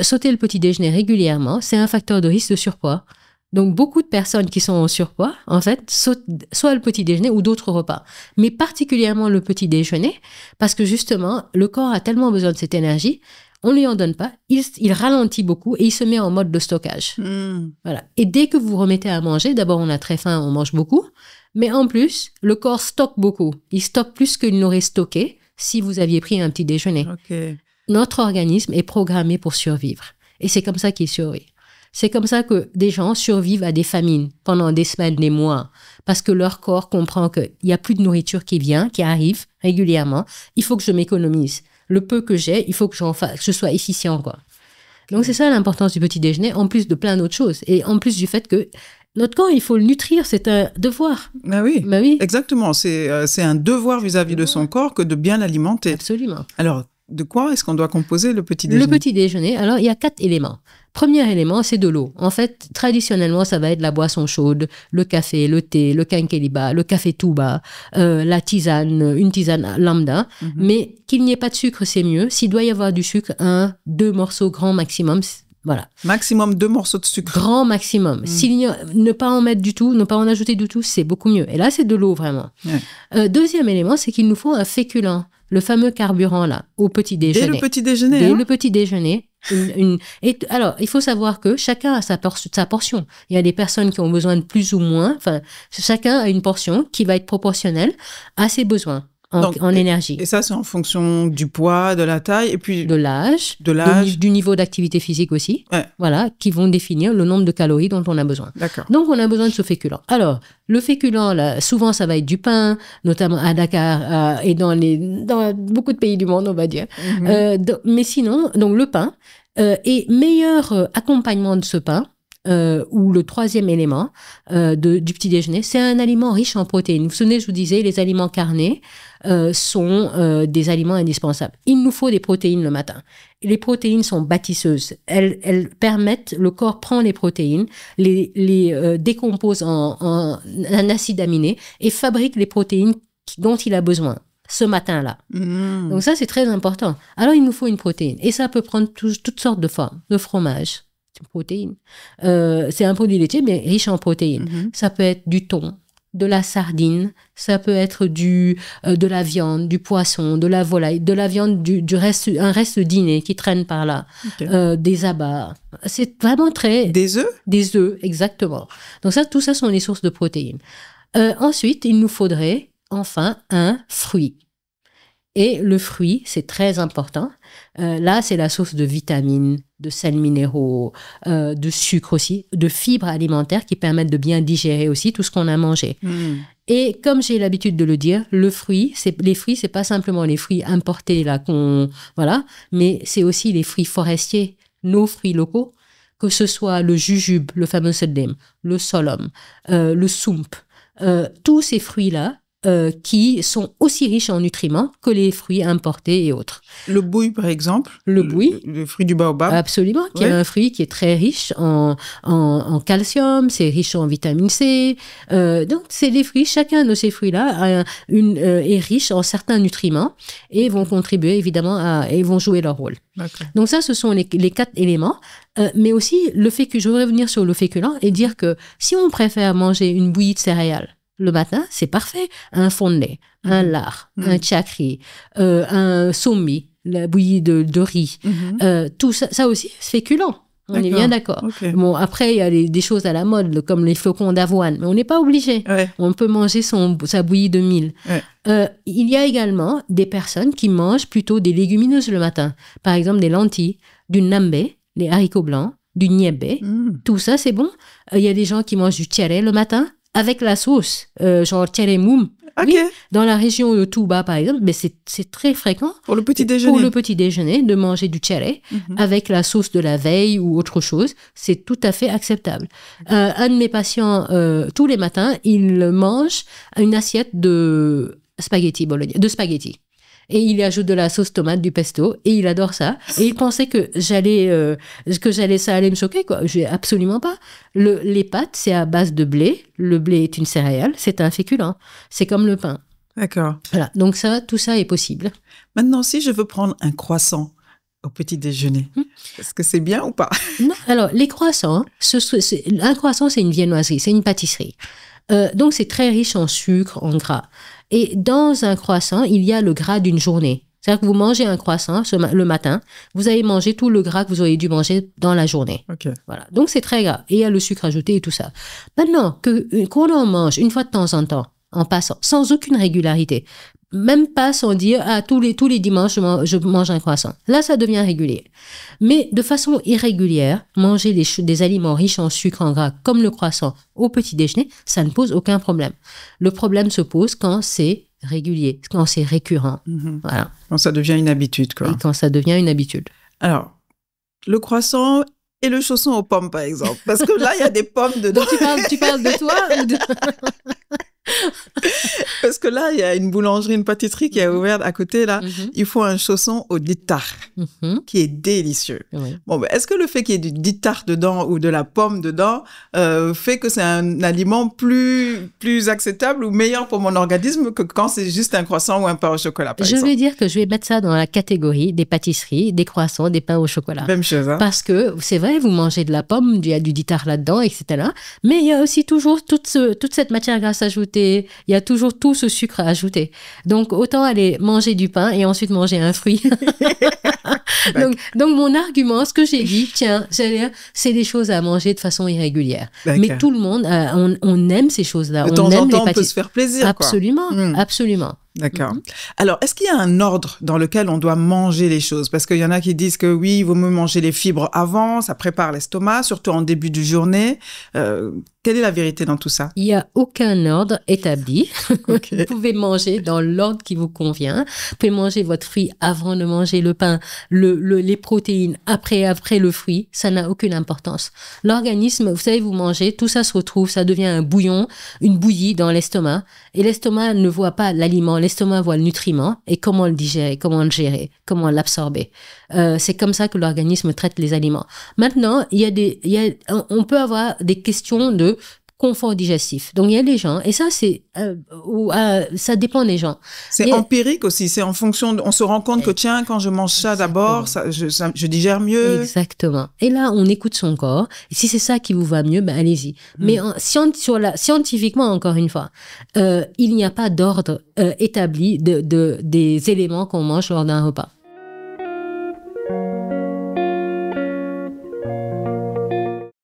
sauter le petit déjeuner régulièrement, c'est un facteur de risque de surpoids. Donc, beaucoup de personnes qui sont en surpoids, en fait, sautent soit le petit déjeuner ou d'autres repas. Mais particulièrement le petit déjeuner, parce que justement, le corps a tellement besoin de cette énergie, on ne lui en donne pas, il ralentit beaucoup et il se met en mode de stockage. Voilà. Et dès que vous vous remettez à manger, d'abord, on a très faim, on mange beaucoup, mais en plus, le corps stocke beaucoup. Il stocke plus qu'il n'aurait stocké si vous aviez pris un petit déjeuner. Okay. Notre organisme est programmé pour survivre. Et c'est comme ça qu'il survit. C'est comme ça que des gens survivent à des famines pendant des semaines, des mois, parce que leur corps comprend qu'il n'y a plus de nourriture qui vient, qui arrive régulièrement. Il faut que je m'économise. Le peu que j'ai, il faut que je sois efficient, quoi. Donc, c'est ça l'importance du petit déjeuner, en plus de plein d'autres choses. Et en plus du fait que notre corps, il faut le nutrir, c'est un devoir. Ben oui, ben oui. Exactement. C'est un devoir vis-à-vis de son corps que de bien l'alimenter. Absolument. Alors, de quoi est-ce qu'on doit composer le petit déjeuner? Le petit déjeuner, alors il y a 4 éléments. Premier élément, c'est de l'eau. En fait, traditionnellement, ça va être la boisson chaude, le café, le thé, le kenkeliba, le café touba, la tisane, une tisane lambda. Mais qu'il n'y ait pas de sucre, c'est mieux. S'il doit y avoir du sucre, 2 morceaux grand maximum. Voilà. Maximum 2 morceaux de sucre. Grand maximum. Ne pas en mettre du tout, ne pas en ajouter du tout, c'est beaucoup mieux. Et là, c'est de l'eau, vraiment. Deuxième élément, c'est qu'il nous faut un féculent, le fameux carburant, là, au petit déjeuner. Dès le petit déjeuner. Dès le petit déjeuner. Alors, il faut savoir que chacun a sa portion. Il y a des personnes qui ont besoin de plus ou moins. Enfin, chacun a une portion qui va être proportionnelle à ses besoins. En énergie. Et ça, c'est en fonction du poids, de la taille, et puis... De l'âge. Du niveau d'activité physique aussi. Ouais. Voilà, qui vont définir le nombre de calories dont on a besoin. D'accord. Donc, on a besoin de ce féculent. Alors, le féculent, là, souvent, ça va être du pain, notamment à Dakar et dans beaucoup de pays du monde, on va dire. Mais sinon, donc le pain. Et meilleur accompagnement de ce pain, ou le troisième élément du petit déjeuner, c'est un aliment riche en protéines. Vous vous souvenez, je vous disais, les aliments carnés sont des aliments indispensables. Il nous faut des protéines le matin. Et les protéines sont bâtisseuses. Elles permettent, le corps prend les protéines, les décompose en un acide aminé et fabrique les protéines dont il a besoin ce matin-là. Donc ça, c'est très important. Alors, il nous faut une protéine. Et ça peut prendre toutes sortes de formes. Le fromage, c'est une protéine. C'est un produit laitier, mais riche en protéines. Ça peut être du thon, de la sardine, ça peut être de la viande, du poisson, de la volaille, de la viande, un reste dîner qui traîne par là, des abats. C'est vraiment très... Des œufs? Des œufs, exactement. Donc ça, tout ça sont les sources de protéines. Ensuite, il nous faudrait enfin un fruit. Et le fruit, c'est très important. Là, c'est la source de vitamines, de sels minéraux, de sucre aussi, de fibres alimentaires qui permettent de bien digérer aussi tout ce qu'on a mangé. Et comme j'ai l'habitude de le dire, les fruits, c'est pas simplement les fruits importés là mais c'est aussi les fruits forestiers, nos fruits locaux, que ce soit le jujube, le fameux sedem, le solum, le soump, tous ces fruits-là, qui sont aussi riches en nutriments que les fruits importés et autres. Le bouille, par exemple. Le bouille. Le fruit du baobab. Absolument, qui est un fruit qui est très riche en calcium, c'est riche en vitamine C. Donc, c'est des fruits, chacun de ces fruits-là est riche en certains nutriments et vont contribuer évidemment et vont jouer leur rôle. D'accord. Donc ça, ce sont les 4 éléments. Mais aussi, je voudrais revenir sur le féculent et dire que si on préfère manger une bouillie de céréales, le matin, c'est parfait. Un fond de lait, un lard, un chakri, un sommi, la bouillie de riz. Tout ça, ça aussi, c'est féculent. On est bien d'accord. Okay. Bon, après, il y a des choses à la mode, comme les flocons d'avoine, mais on n'est pas obligé. Ouais. On peut manger sa bouillie de mil. Ouais. Il y a également des personnes qui mangent plutôt des légumineuses le matin. Par exemple, des lentilles, du nambé, les haricots blancs, du niébé. Tout ça, c'est bon. Il y a des gens qui mangent du tchéré le matin, avec la sauce, genre tchéré moum. Okay. Oui, dans la région de Touba, par exemple, mais c'est très fréquent. Pour le petit déjeuner. Pour le petit déjeuner, de manger du tchéré avec la sauce de la veille ou autre chose. C'est tout à fait acceptable. Un de mes patients, tous les matins, il mange une assiette de spaghetti bolognaise, de spaghetti. Et il y ajoute de la sauce tomate, du pesto, et il adore ça. Et il pensait que ça allait me choquer, quoi. Absolument pas. Les pâtes, c'est à base de blé. Le blé est une céréale, c'est un féculent. C'est comme le pain. D'accord. Voilà. Donc tout ça est possible. Maintenant, si je veux prendre un croissant au petit déjeuner. Est-ce que c'est bien ou pas? Non, alors les croissants, un croissant c'est une viennoiserie, c'est une pâtisserie. Donc c'est très riche en sucre, en gras. Et dans un croissant, il y a le gras d'une journée. C'est-à-dire que vous mangez un croissant le matin, vous allez manger tout le gras que vous auriez dû manger dans la journée. Okay. Voilà. Donc c'est très gras. Et il y a le sucre ajouté et tout ça. Maintenant, qu'on en mange une fois de temps en temps, en passant, sans aucune régularité, même pas sans dire tous les dimanches je mange un croissant. Là, ça devient régulier. Mais de façon irrégulière, manger des aliments riches en sucre, en gras, comme le croissant au petit déjeuner, ça ne pose aucun problème. Le problème se pose quand c'est régulier, quand c'est récurrent. Voilà. Quand ça devient une habitude, quoi. Et quand ça devient une habitude. Alors, le croissant et le chausson aux pommes, par exemple. Parce que là, il y a des pommes dedans. Donc, tu parles de toi ou de... Parce que là, il y a une boulangerie, une pâtisserie qui est ouverte à côté, là. Il faut un chausson au dittar, qui est délicieux. Oui. Bon, ben, est-ce que le fait qu'il y ait du dittar dedans ou de la pomme dedans fait que c'est un aliment plus acceptable ou meilleur pour mon organisme que quand c'est juste un croissant ou un pain au chocolat, par exemple? Je vais dire que je vais mettre ça dans la catégorie des pâtisseries, des croissants, des pains au chocolat. Même chose, hein? Parce que, c'est vrai, vous mangez de la pomme, il y a du dittar là-dedans, etc. Mais il y a aussi toujours toute cette matière grasse ajoutée. Il y a toujours tout ce sucre à ajouter. Donc, autant aller manger du pain et ensuite manger un fruit. donc, mon argument, ce que j'ai dit, tiens, c'est des choses à manger de façon irrégulière. D'accord. Mais tout le monde, on aime ces choses-là. De temps en temps, on peut se faire plaisir, absolument, quoi. Absolument. D'accord. Alors, est-ce qu'il y a un ordre dans lequel on doit manger les choses? Parce qu'il y en a qui disent que oui, il vaut mieux manger les fibres avant, ça prépare l'estomac, surtout en début de journée. Quelle est la vérité dans tout ça? Il n'y a aucun ordre établi. Okay. Vous pouvez manger dans l'ordre qui vous convient. Vous pouvez manger votre fruit avant de manger le pain, les protéines après le fruit. Ça n'a aucune importance. L'organisme, vous savez, vous mangez, tout ça se retrouve, ça devient un bouillon, une bouillie dans l'estomac. Et l'estomac ne voit pas l'aliment, l'estomac voit le nutriment et comment le digérer, comment le gérer, comment l'absorber. C'est comme ça que l'organisme traite les aliments. Maintenant, on peut avoir des questions de confort digestif. Donc, il y a des gens, et ça, ça dépend des gens. C'est empirique aussi, c'est en fonction, on se rend compte que tiens, quand je mange ça d'abord, je digère mieux. Exactement. Et là, on écoute son corps. Et si c'est ça qui vous va mieux, ben allez-y. Mais scientifiquement, encore une fois, il n'y a pas d'ordre établi des éléments qu'on mange lors d'un repas.